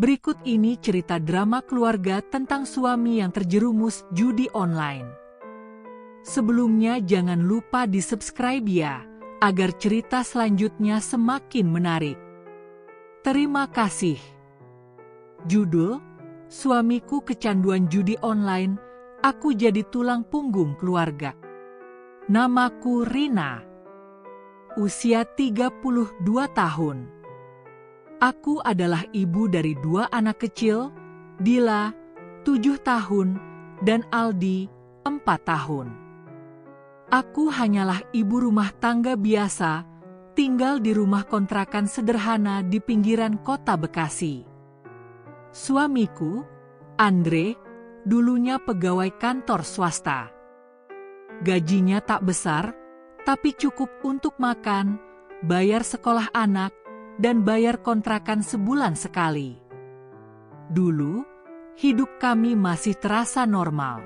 Berikut ini cerita drama keluarga tentang suami yang terjerumus judi online. Sebelumnya jangan lupa di-subscribe ya, agar cerita selanjutnya semakin menarik. Terima kasih. Judul: Suamiku kecanduan judi online, aku jadi tulang punggung keluarga. Namaku Rina. Usia 32 tahun. Aku adalah ibu dari 2 anak kecil, Dila, 7 tahun, dan Aldi, 4 tahun. Aku hanyalah ibu rumah tangga biasa, tinggal di rumah kontrakan sederhana di pinggiran kota Bekasi. Suamiku, Andre, dulunya pegawai kantor swasta. Gajinya tak besar, tapi cukup untuk makan, bayar sekolah anak, dan bayar kontrakan sebulan sekali. Dulu, hidup kami masih terasa normal.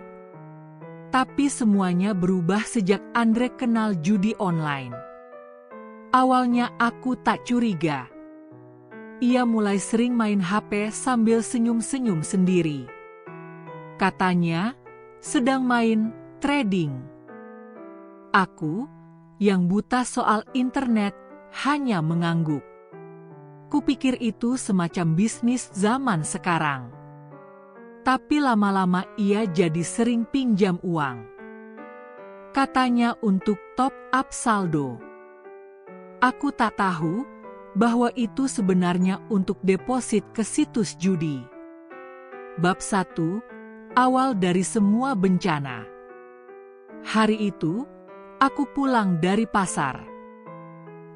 Tapi semuanya berubah sejak Andre kenal judi online. Awalnya aku tak curiga. Ia mulai sering main HP sambil senyum-senyum sendiri. Katanya, sedang main trading. Aku, yang buta soal internet, hanya mengangguk. Kupikir itu semacam bisnis zaman sekarang. Tapi lama-lama ia jadi sering pinjam uang. Katanya untuk top up saldo. Aku tak tahu bahwa itu sebenarnya untuk deposit ke situs judi. Bab 1. Awal dari semua bencana. Hari itu, aku pulang dari pasar.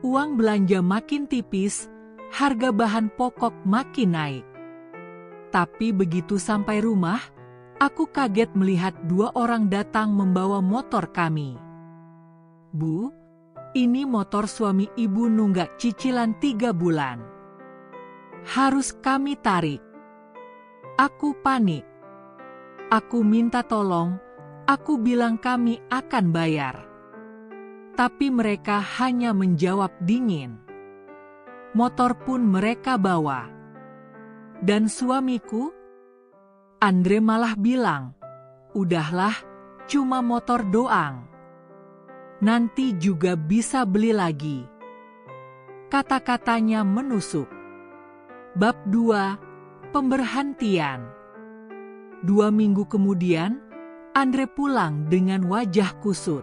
Uang belanja makin tipis, harga bahan pokok makin naik. Tapi begitu sampai rumah, aku kaget melihat 2 orang datang membawa motor kami. "Bu, ini motor suami ibu nunggak cicilan 3 bulan. Harus kami tarik." Aku panik. Aku minta tolong, aku bilang kami akan bayar. Tapi mereka hanya menjawab dingin. Motor pun mereka bawa. Dan suamiku? Andre malah bilang, "Udahlah, cuma motor doang. Nanti juga bisa beli lagi." Kata-katanya menusuk. Bab 2. Pemberhentian. 2 minggu kemudian, Andre pulang dengan wajah kusut.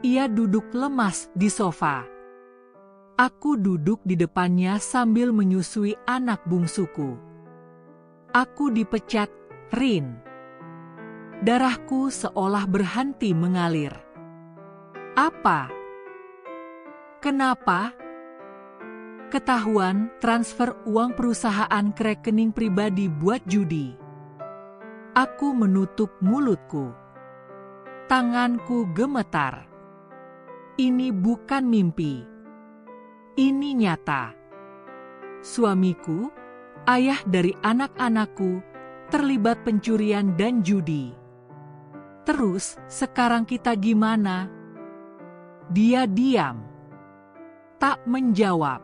Ia duduk lemas di sofa. Aku duduk di depannya sambil menyusui anak bungsuku. Aku dipecat, Rin. Darahku seolah berhenti mengalir. Apa? Kenapa? Ketahuan transfer uang perusahaan ke rekening pribadi buat judi. Aku menutup mulutku. Tanganku gemetar. Ini bukan mimpi. Ini nyata. Suamiku, ayah dari anak-anakku, terlibat pencurian dan judi. Terus, sekarang kita gimana? Dia diam. Tak menjawab.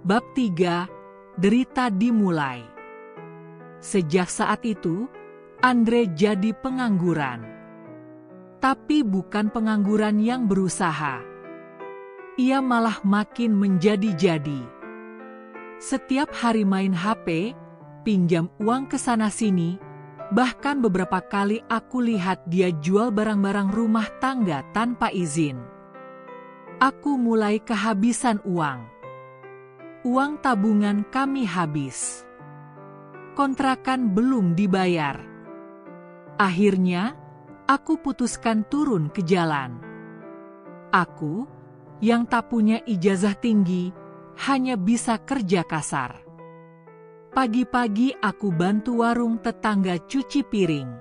Bab 3. Derita dimulai. Sejak saat itu, Andre jadi pengangguran. Tapi bukan pengangguran yang berusaha. Ia malah makin menjadi-jadi. Setiap hari main HP, pinjam uang ke sana-sini, bahkan beberapa kali aku lihat dia jual barang-barang rumah tangga tanpa izin. Aku mulai kehabisan uang. Uang tabungan kami habis. Kontrakan belum dibayar. Akhirnya, aku putuskan turun ke jalan. Aku, yang tak punya ijazah tinggi, hanya bisa kerja kasar. Pagi-pagi aku bantu warung tetangga cuci piring.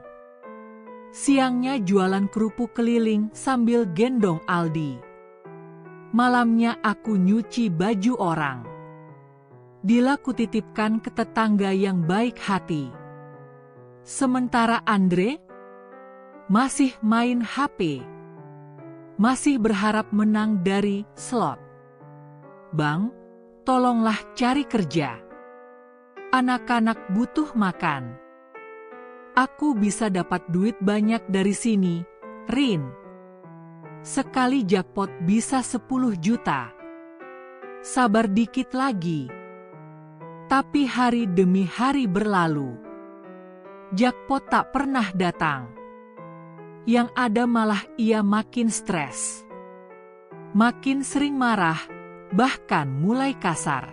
Siangnya jualan kerupuk keliling sambil gendong Aldi. Malamnya aku nyuci baju orang. Dila kutitipkan ke tetangga yang baik hati. Sementara Andre masih main HP. Masih berharap menang dari slot. "Bang, tolonglah cari kerja. Anak-anak butuh makan. Aku bisa dapat duit banyak dari sini, Rin. Sekali jackpot bisa 10 juta. Sabar dikit lagi. Tapi hari demi hari berlalu. Jackpot tak pernah datang. Yang ada malah ia makin stres. Makin sering marah, bahkan mulai kasar.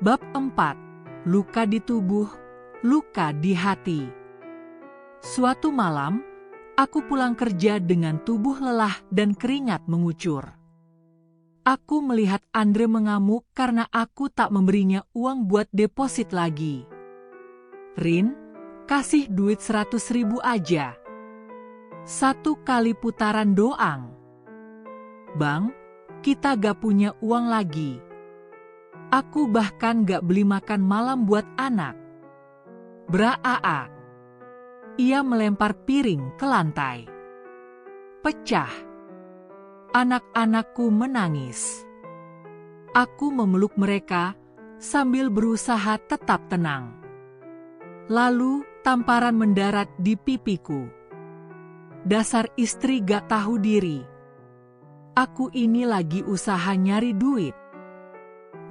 Bab 4. Luka di tubuh, luka di hati. Suatu malam, aku pulang kerja dengan tubuh lelah dan keringat mengucur. Aku melihat Andre mengamuk karena aku tak memberinya uang buat deposit lagi. Rin, kasih duit 100.000 aja. 1 kali putaran doang. Bang, kita gak punya uang lagi. Aku bahkan gak beli makan malam buat anak. Braa. Ia melempar piring ke lantai. Pecah. Anak-anakku menangis. Aku memeluk mereka sambil berusaha tetap tenang. Lalu tamparan mendarat di pipiku. Dasar istri gak tahu diri. Aku ini lagi usaha nyari duit.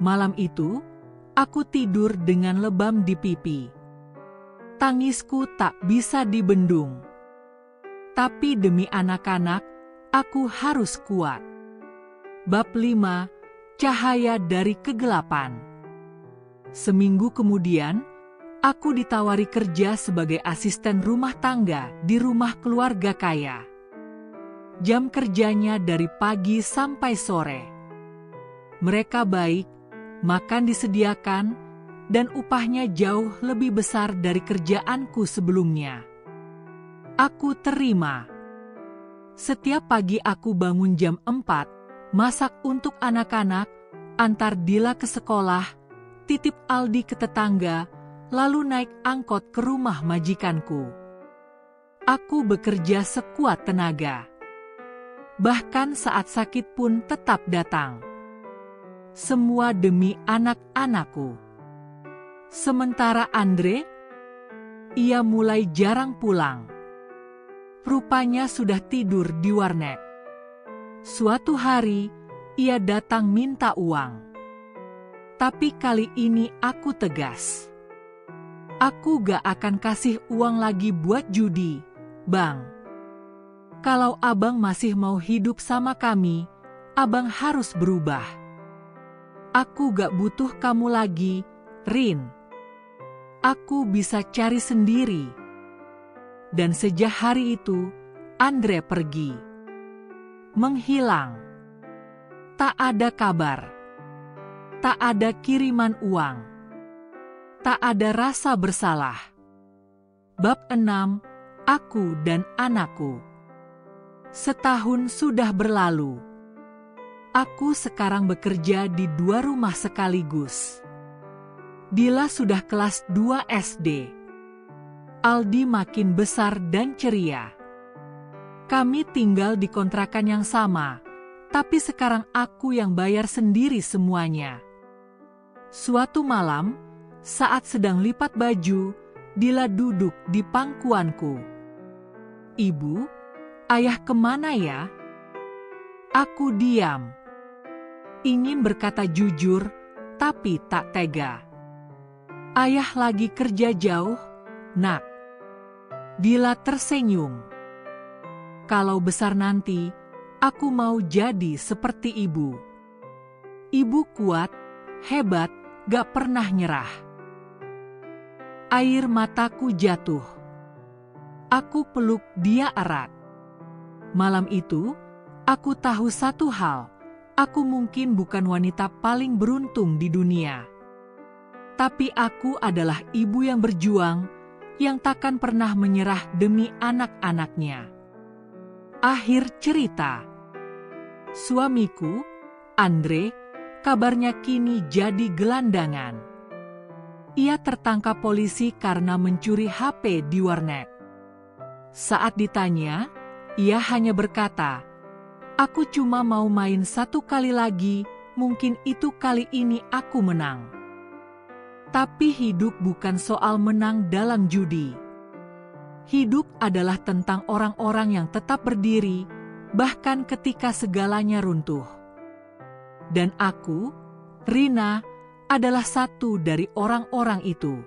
Malam itu, aku tidur dengan lebam di pipi. Tangisku tak bisa dibendung. Tapi demi anak-anak, aku harus kuat. Bab 5. Cahaya dari kegelapan. Seminggu kemudian, aku ditawari kerja sebagai asisten rumah tangga di rumah keluarga kaya. Jam kerjanya dari pagi sampai sore. Mereka baik, makan disediakan, dan upahnya jauh lebih besar dari kerjaanku sebelumnya. Aku terima. Setiap pagi aku bangun jam 4, masak untuk anak-anak, antar Dila ke sekolah, titip Aldi ke tetangga, lalu naik angkot ke rumah majikanku. Aku bekerja sekuat tenaga. Bahkan saat sakit pun tetap datang. Semua demi anak-anakku. Sementara Andre, ia mulai jarang pulang. Rupanya sudah tidur di warnet. Suatu hari, ia datang minta uang. Tapi kali ini aku tegas. Aku gak akan kasih uang lagi buat judi, Bang. Kalau abang masih mau hidup sama kami, abang harus berubah. Aku gak butuh kamu lagi, Rin. Aku bisa cari sendiri. Dan sejak hari itu, Andre pergi. Menghilang. Tak ada kabar. Tak ada kiriman uang. Tak ada rasa bersalah. Bab 6. Aku dan anakku. Setahun sudah berlalu. Aku sekarang bekerja di 2 rumah sekaligus. Dila sudah kelas 2 SD. Aldi makin besar dan ceria. Kami tinggal di kontrakan yang sama, tapi sekarang aku yang bayar sendiri semuanya. Suatu malam, saat sedang lipat baju, Dila duduk di pangkuanku. Ibu, ayah kemana ya? Aku diam. Ingin berkata jujur, tapi tak tega. Ayah lagi kerja jauh, Nak. Dila tersenyum. Kalau besar nanti, aku mau jadi seperti ibu. Ibu kuat, hebat, gak pernah nyerah. Air mataku jatuh. Aku peluk dia erat. Malam itu, aku tahu satu hal. Aku mungkin bukan wanita paling beruntung di dunia. Tapi aku adalah ibu yang berjuang, yang takkan pernah menyerah demi anak-anaknya. Akhir cerita. Suamiku, Andre, kabarnya kini jadi gelandangan. Ia tertangkap polisi karena mencuri HP di warnet. Saat ditanya, ia hanya berkata, "Aku cuma mau main 1 kali lagi, mungkin itu kali ini aku menang." Tapi hidup bukan soal menang dalam judi. Hidup adalah tentang orang-orang yang tetap berdiri, bahkan ketika segalanya runtuh. Dan aku, Rina, adalah satu dari orang-orang itu.